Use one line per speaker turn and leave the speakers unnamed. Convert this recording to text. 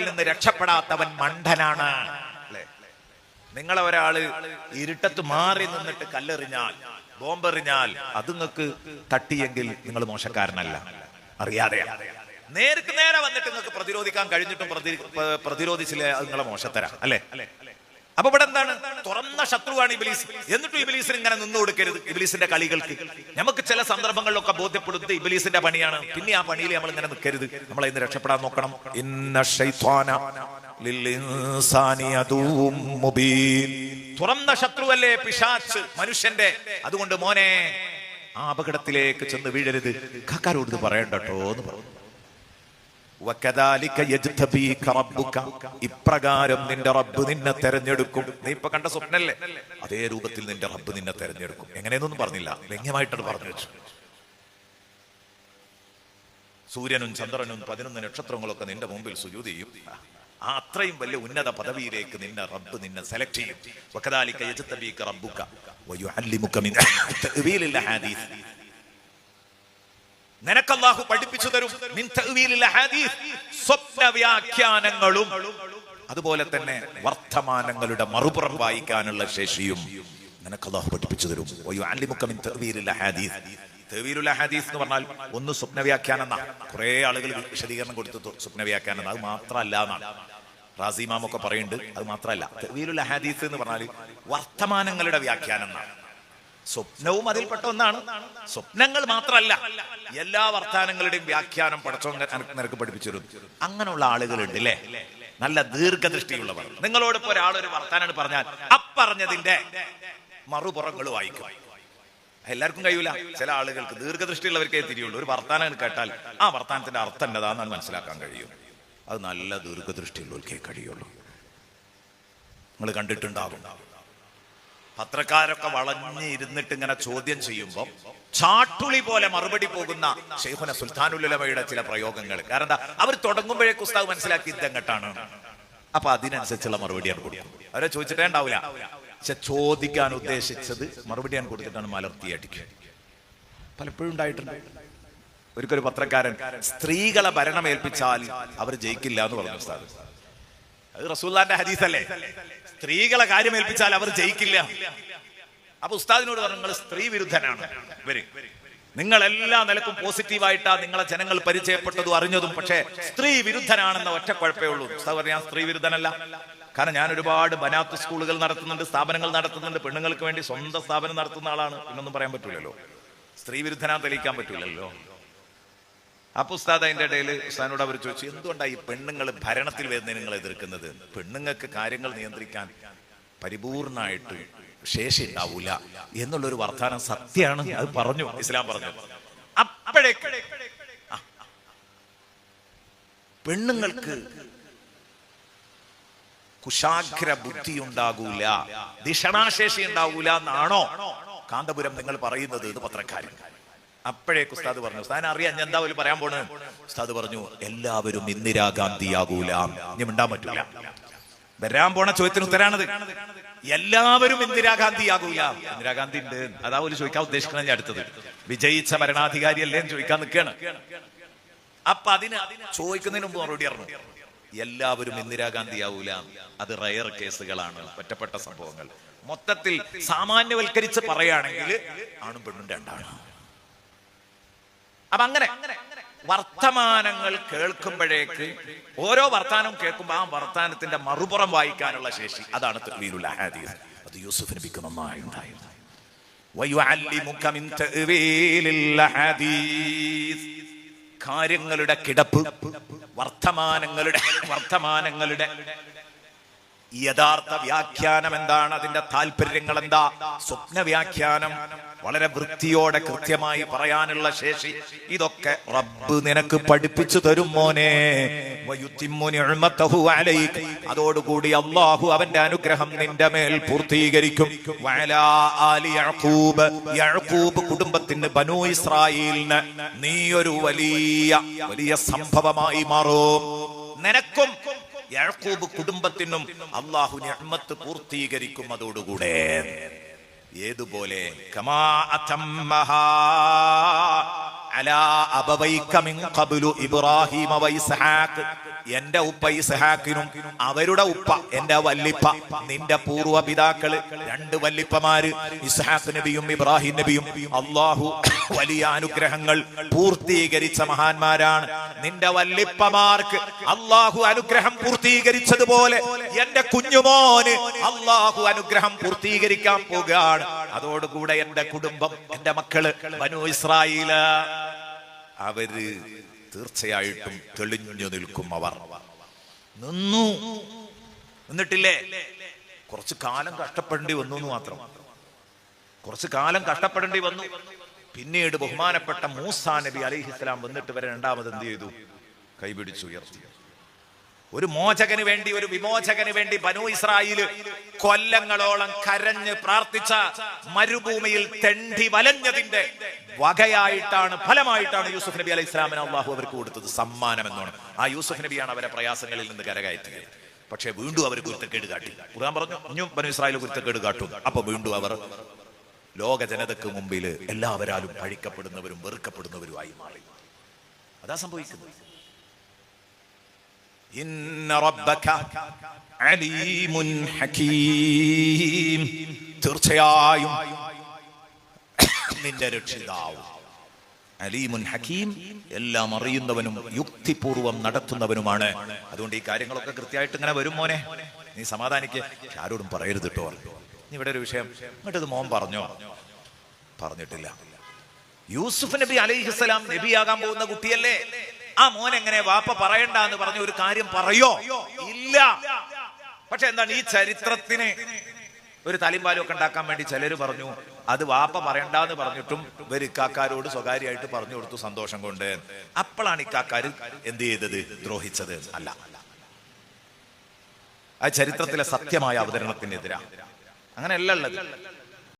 നിന്ന് രക്ഷപ്പെടാത്തവൻ മണ്ടനാണ്. നിങ്ങളെ ഒരാള് ഇരുട്ടത്ത് മാറി നിന്നിട്ട് കല്ലെറിഞ്ഞാൽ, ബോംബെറിഞ്ഞാൽ അത് നിങ്ങൾക്ക് തട്ടിയെങ്കിൽ നിങ്ങൾ മോശക്കാരനല്ല, അറിയാതെ. നേർക്ക് നേരെ വന്നിട്ട് നിങ്ങൾക്ക് പ്രതിരോധിക്കാൻ കഴിഞ്ഞിട്ടും പ്രതിരോധിച്ചില്ല, അത് നിങ്ങളെ മോശത്തരാ, അല്ലേ? അപ്പൊ ഇവിടെ എന്താണ്? തുറന്ന ശത്രുവാണ് ഇബ്ലീസ്. എന്നിട്ടും ഇബ്ലീസിന് ഇങ്ങനെ നിന്ന് കൊടുക്കരുത്. ഇബ്ലീസിന്റെ കളികൾക്ക് നമുക്ക് ചില സന്ദർഭങ്ങളിലൊക്കെ ബോധ്യപ്പെടുത്തി ഇബ്ലീസിന്റെ പണിയാണ്. പിന്നെ ആ പണിയിൽ നമ്മൾ ഇങ്ങനെ നിൽക്കരുത്. നമ്മളെ ഇന്ന് രക്ഷപ്പെടാൻ നോക്കണം. ഇന്ന ശൈത്വാന ലിൽഇൻസാനി അദുവ്വും മുബീൻ. തുറന്ന ശത്രുവല്ലേ പിശാച് മനുഷ്യന്റെ. അതുകൊണ്ട് മോനെ ആ അപകടത്തിലേക്ക് ചെന്ന് വീഴരുത്. കാക്കാരോട് പറയണ്ടോ എന്ന് പറഞ്ഞു. ഇപ്രകാരം നിന്റെ റബ്ബ് നിന്നെ തെരഞ്ഞെടുക്കും. നീ ഇപ്പൊ കണ്ട സ്വപ്നല്ലേ, അതേ രൂപത്തിൽ നിന്റെ റബ്ബ് നിന്നെ തെരഞ്ഞെടുക്കും. എങ്ങനെയൊന്നും പറഞ്ഞില്ല, വ്യംഗ്യമായിട്ടാണ് പറഞ്ഞു വെച്ചു. സൂര്യനും ചന്ദ്രനും 11 നക്ഷത്രങ്ങളൊക്കെ നിന്റെ മുമ്പിൽ സുജൂദ് ചെയ്യും. ആ അത്രയും വലിയ ഉന്നത പദവിയിലേക്ക് നിന്നെ റബ്ബ് നിന്നെ സെലക്ട് ചെയ്യും. വകദാലിക യജ്തബീക റബ്ബുക വയുഅല്ലിമുക മിൻ തഅ്വീലിൽ ഹദീസ്. നിനക്ക് അല്ലാഹു പഠിപ്പിച്ചു തരും മിൻ തഅ്വീലിൽ ഹദീസ്, സ്വപ്ന വ്യാഖ്യാനങ്ങളും അതുപോലെ തന്നെ വർത്തമാനങ്ങളുടെ മറുപുറം വായിക്കാനുള്ള ശേഷിയും നിനക്ക് അല്ലാഹു പഠിപ്പിച്ചു തരും. വയുഅല്ലിമുക മിൻ തഅ്വീലിൽ ഹദീസ്. തഅ്വീലുൽ ഹദീസ് എന്ന് പറഞ്ഞാൽ ഒന്ന് സ്വപ്ന വ്യാഖ്യാനം എന്നാ. കുറെ ആളുകൾ വിശദീകരണം കൊടുത്തു സ്വപ്ന വ്യാഖ്യാനം. അത് മാത്രമല്ല എന്നാണ് റാസി ഇമാമൊക്കെ പറയുന്നുണ്ട്. അത് മാത്രമല്ല, തഅ്വീലുൽ ഹദീസ് എന്ന് പറഞ്ഞാൽ വർത്തമാനങ്ങളുടെ വ്യാഖ്യാനം എന്നാണ്. സ്വപ്നവും അതിൽപ്പെട്ട ഒന്നാണ്. സ്വപ്നങ്ങൾ മാത്രമല്ല, എല്ലാ വർത്താനങ്ങളുടെയും വ്യാഖ്യാനം പടച്ചോൻ നിനക്ക് പഠിപ്പിച്ചിരുന്നു. അങ്ങനെയുള്ള ആളുകളുണ്ട് അല്ലേ, നല്ല ദീർഘദൃഷ്ടിയുള്ളവർ. നിങ്ങളോട് ഇപ്പൊ ഒരാളൊരു വർത്താനം പറഞ്ഞാൽ അപ്പറഞ്ഞതിന്റെ മറുപുറങ്ങൾ വായിക്കും. എല്ലാവർക്കും കഴിയൂല. ചില ആളുകൾക്ക് ദീർഘദൃഷ്ടിയുള്ളവർക്കേ തിരിയുള്ളൂ. ഒരു വർത്താനം കേട്ടാൽ ആ വർത്താനത്തിന്റെ അർത്ഥം എന്നതാണെന്ന് മനസ്സിലാക്കാൻ കഴിയും. അത് നല്ല ദീർഘദൃഷ്ടിയുള്ളവർക്കേ കഴിയുള്ളൂ. നിങ്ങൾ കണ്ടിട്ടുണ്ടാകും, പത്രക്കാരൊക്കെ വളഞ്ഞ് ഇരുന്നിട്ട് ഇങ്ങനെ ചോദ്യം ചെയ്യുമ്പോൾ ചാട്ടുളി പോലെ മറുപടി പോകുന്ന ശൈഖുന സുൽത്താനുൽ ഉലമയുടെ ചില പ്രയോഗങ്ങൾ. കാരണം അവർ തുടങ്ങുമ്പോഴേക്ക് ഉസ്താദ് മനസ്സിലാക്കി ഇതെങ്ങട്ടാണ്. അപ്പൊ അതിനനുസരിച്ചുള്ള മറുപടിയാണ് കൊടുക്കും. അവരെ ചോദിച്ചിട്ടേ ഉണ്ടാവില്ല, പക്ഷെ ചോദിക്കാൻ ഉദ്ദേശിച്ചത് മറുപടിയാണ് കൊടുത്തിട്ടാണ് മലർത്തിയടിക്കുക. പലപ്പോഴും ഉണ്ടായിട്ടുണ്ട്. ഒരിക്കലും പത്രക്കാരൻ സ്ത്രീകളെ ഭരണം ഏൽപ്പിച്ചാൽ അവർ ജയിക്കില്ല എന്ന് പറഞ്ഞു ഉസ്താദ്. അത് റസൂലുള്ളാഹിന്റെ ഹദീസല്ലേ, സ്ത്രീകളെ കാര്യം ഏൽപ്പിച്ചാൽ അവർ ജയിക്കില്ല. അപ്പൊ ഉസ്താദിനോട് പറഞ്ഞു, നിങ്ങൾ സ്ത്രീ വിരുദ്ധനാണ്. നിങ്ങൾ എല്ലാ നിലക്കും പോസിറ്റീവായിട്ടാ നിങ്ങളെ ജനങ്ങൾ പരിചയപ്പെട്ടതും അറിഞ്ഞതും, പക്ഷേ സ്ത്രീ വിരുദ്ധനാണെന്ന ഒറ്റ കുഴപ്പമേ ഉള്ളൂ. ഉസ്താദ് പറഞ്ഞു, ഞാൻ സ്ത്രീ വിരുദ്ധനല്ല. കാരണം ഞാൻ ഒരുപാട് ബനാത്ത് സ്കൂളുകൾ നടത്തുന്നുണ്ട്, സ്ഥാപനങ്ങൾ നടത്തുന്നുണ്ട്, പെണ്ണുങ്ങൾക്ക് വേണ്ടി സ്വന്തം സ്ഥാപനം നടത്തുന്ന ആളാണ്. എന്നൊന്നും പറയാൻ പറ്റൂലല്ലോ, സ്ത്രീ വിരുദ്ധനാന്ന് തെളിയിക്കാൻ പറ്റൂലല്ലോ. അപ്പൊ ഉസ്താദ് അതിന്റെ ഇടയിൽ ഉസ്താദിനോട് അവർ ചോദിച്ചു, എന്തുകൊണ്ടാണ് ഈ പെണ്ണുങ്ങൾ ഭരണത്തിൽ വരുന്നതിന് നിങ്ങൾ എതിർക്കുന്നത്? പെണ്ണുങ്ങൾക്ക് കാര്യങ്ങൾ നിയന്ത്രിക്കാൻ പരിപൂർണമായിട്ട് ശേഷി ഉണ്ടാവൂല എന്നുള്ളൊരു വർത്താനം സത്യമാണ്. അത് പറഞ്ഞു, ഇസ്ലാം പറഞ്ഞു. അപ്പോഴേക്ക് പെണ്ണുങ്ങൾക്ക് കുശാഗ്ര ബുദ്ധി ഉണ്ടാകൂല, ദിഷണാശേഷി ഉണ്ടാവൂല എന്നാണോ കാന്തപുരം നിങ്ങൾ പറയുന്നത് എന്ന് പത്രക്കാരൻ. അപ്പോഴേക്ക് ഉസ്താദ് പറഞ്ഞു, ഉസ്താദിനെ അറിയാൻ ഞാൻ എന്താ ഒരു പറയാൻ പോണ്. ഉസ്താദ് പറഞ്ഞു, എല്ലാവരും ഇന്ദിരാഗാന്ധിയാകൂല. ഇനി മിണ്ടാൻ പറ്റൂല. വരാൻ പോണ ചോദ്യത്തിന് ഉത്തരാണത്. എല്ലാവരും ഇന്ദിരാഗാന്ധിയാകൂല. ഇന്ദിരാഗാന്ധി ഉണ്ട്, അതാ ഒരു ചോദിക്കാൻ ഉദ്ദേശിക്കണം. ഞാൻ അടുത്തത് വിജയിച്ച ഭരണാധികാരി അല്ലേ ചോദിക്കാൻ നിൽക്കുകയാണ്. അപ്പൊ അതിന് ചോദിക്കുന്നതിന് മുമ്പ് മറുപടി പറഞ്ഞു, എല്ലാവരും ഇന്ദിരാഗാന്ധിയാവൂല. അത് റയർ കേസുകളാണ്, ഒറ്റപ്പെട്ട സംഭവങ്ങൾ. മൊത്തത്തിൽ സാമാന്യവൽക്കരിച്ച് പറയുകയാണെങ്കിൽ ആണും പെണ്ണും രണ്ടാണ്. അപ്പൊ അങ്ങനെ വർത്തമാനങ്ങൾ കേൾക്കുമ്പോഴേക്ക് ഓരോ വർത്താനം കേൾക്കുമ്പോൾ ആ വർത്താനത്തിന്റെ മറുപുറം വായിക്കാനുള്ള ശേഷി, അതാണ് തഅ്വീലുൽ ഹദീസ്. അത് യൂസുഫ് നബിക്ക് നന്നായി ഉണ്ടായിരുന്നു. വയുഅല്ലിമുക മിൻ തഅ്വീലിൽ ഹദീസ്. കാര്യങ്ങളുടെ കിടപ്പ്, വർത്തമാനങ്ങളുടെ യഥാർത്ഥ വ്യാഖ്യാനം എന്താണ്, അതിന്റെ താല്പര്യങ്ങൾ എന്താ, സ്വപ്ന വ്യാഖ്യാനം വളരെ വൃത്തിയോടെ കൃത്യമായി പറയാനുള്ള ശേഷി, ഇതൊക്കെ റബ്ബ് നിനക്ക് പഠിപ്പിച്ചു തരും മോനെ. അതോടുകൂടി അല്ലാഹു അവന്റെ അനുഗ്രഹം നിന്റെ മേൽ പൂർത്തീകരിക്കും. യഅ്ഖൂബ് കുടുംബത്തിന്, ബനൂ ഇസ്രായേലിന് നീ ഒരു വലിയ സംഭവമായി മാറും. നിനക്കും യഅ്ഖൂബ് കുടുംബത്തിനും അല്ലാഹു നിഅ്മത്ത് പൂർത്തീകരിക്കും അതോടുകൂടെ. ഏതുപോലെ കമാ അതമ്മഹാ അലാ അബവൈക മിൻ ഖബ്ലു ഇബ്രാഹീമ വ ഇസ്ഹാഖ്. എന്റെ ഉപ്പ ഇസ്ഹാക്കിനും അവരുടെ ഉപ്പ എന്റെ വല്ലിപ്പ നിന്റെ പൂർവ്വ പിതാക്കള് രണ്ട് വല്ലിപ്പമാര് ഇസ്ഹാഖ് നബിയും ഇബ്രാഹിം നബിയും അള്ളാഹു വലിയ അനുഗ്രഹങ്ങൾ പൂർത്തീകരിച്ച മഹാന്മാരാണ്. നിന്റെ വല്ലിപ്പമാർക്ക് അള്ളാഹു അനുഗ്രഹം പൂർത്തീകരിച്ചതുപോലെ എന്റെ കുഞ്ഞുമോന് അള്ളാഹു അനുഗ്രഹം പൂർത്തീകരിക്കാൻ പോകുകയാണ്. അതോടുകൂടെ എന്റെ കുടുംബം, എന്റെ മക്കള് ബനൂ ഇസ്രായേല് അവര് തീർച്ചയായിട്ടും തെളിഞ്ഞു നിൽക്കും. അവർ നിന്നു. എന്നിട്ടില്ലേ, കുറച്ചു കാലം കഷ്ടപ്പെടേണ്ടി വന്നു എന്ന് മാത്രം. കുറച്ചു കാലം കഷ്ടപ്പെടേണ്ടി വന്നു. പിന്നീട് ബഹുമാനപ്പെട്ട മൂസാ നബി അലൈഹിസ്സലാം വന്നിട്ട് വരെ രണ്ടാമത് എന്ത് ചെയ്തു? കൈപിടിച്ചുയർത്തി. ഒരു മോചകന് വേണ്ടി, ഒരു വിമോചകന് വേണ്ടി ബനൂ ഇസ്രായേല് കൊല്ലങ്ങളോളം കരഞ്ഞ് പ്രാർത്ഥിച്ച മരുഭൂമിയിൽ തെണ്ടി വലഞ്ഞതിന്റെ വകയായിട്ടാണ്, ഫലമായിട്ടാണ് യൂസുഫ് നബി അലൈഹി ഇസ്ലാമിന് അള്ളാഹു അവർക്ക് കൊടുത്തത് സമ്മാനം എന്നാണ്. ആ യൂസുഫ് നബിയാണ് അവരെ പ്രയാസങ്ങളിൽ നിന്ന് കരകയറ്റിയത്. പക്ഷെ വീണ്ടും അവർ കുരുത്തക്കേട് കാട്ടി. ഖുർആൻ പറഞ്ഞു ഇനിയും ബനൂ ഇസ്രായേൽ കുരുത്തക്കേട് കാട്ടും. അപ്പൊ വീണ്ടും അവർ ലോക ജനതക്ക് മുമ്പിൽ എല്ലാവരാലും പഴിക്കപ്പെടുന്നവരും വെറുക്കപ്പെടുന്നവരുമായി മാറി. അതാ സംഭവിക്കുന്നത്. ഇന്ന റബ്ബക അലീമുൻ ഹകീം, തീർച്ചയായും നിന്റെ രക്ഷിതാവ് അലീമുൻ ഹകീം, എല്ലാം അറിയുന്നവനും യുക്തിപൂർവം നടത്തുന്നവനുമാണ്. അതുകൊണ്ട് ഈ കാര്യങ്ങളൊക്കെ കൃത്യമായിട്ട് ഇങ്ങനെ വരും. മോനെ നീ സമാധാനിക്ക്, ആരോടും പറയരുത് കേട്ടോ. നീ ഇവിടെ ഒരു വിഷയം എന്നിട്ടത് മോൻ പറഞ്ഞോ? പറഞ്ഞിട്ടില്ല. യൂസുഫ് നബി അലൈഹിസ്സലാം നബിയാകാൻ പോകുന്ന കുട്ടിയല്ലേ? ആ മോൻ എങ്ങനെ വാപ്പ പറയണ്ട എന്ന് പറഞ്ഞ ഒരു കാര്യം പറയോ? ഇല്ല. പക്ഷെ എന്താണ്, ഈ ചരിത്രത്തിന് ഒരു തലിമ്പാലും ഒക്കെ ഉണ്ടാക്കാൻ വേണ്ടി ചിലര് പറഞ്ഞു അത് വാപ്പ പറയണ്ടെന്ന് പറഞ്ഞിട്ടും ഇവർ ഇക്കാക്കാരോട് സ്വകാര്യമായിട്ട് പറഞ്ഞു കൊടുത്തു സന്തോഷം കൊണ്ട്. അപ്പോഴാണ് ഇക്കാക്കാര് എന്ത് ചെയ്തത്? ദ്രോഹിച്ചത്. അല്ല, ആ ചരിത്രത്തിലെ സത്യമായ അവതരണത്തിനെതിരാ. അങ്ങനെയല്ല ഉള്ളത്.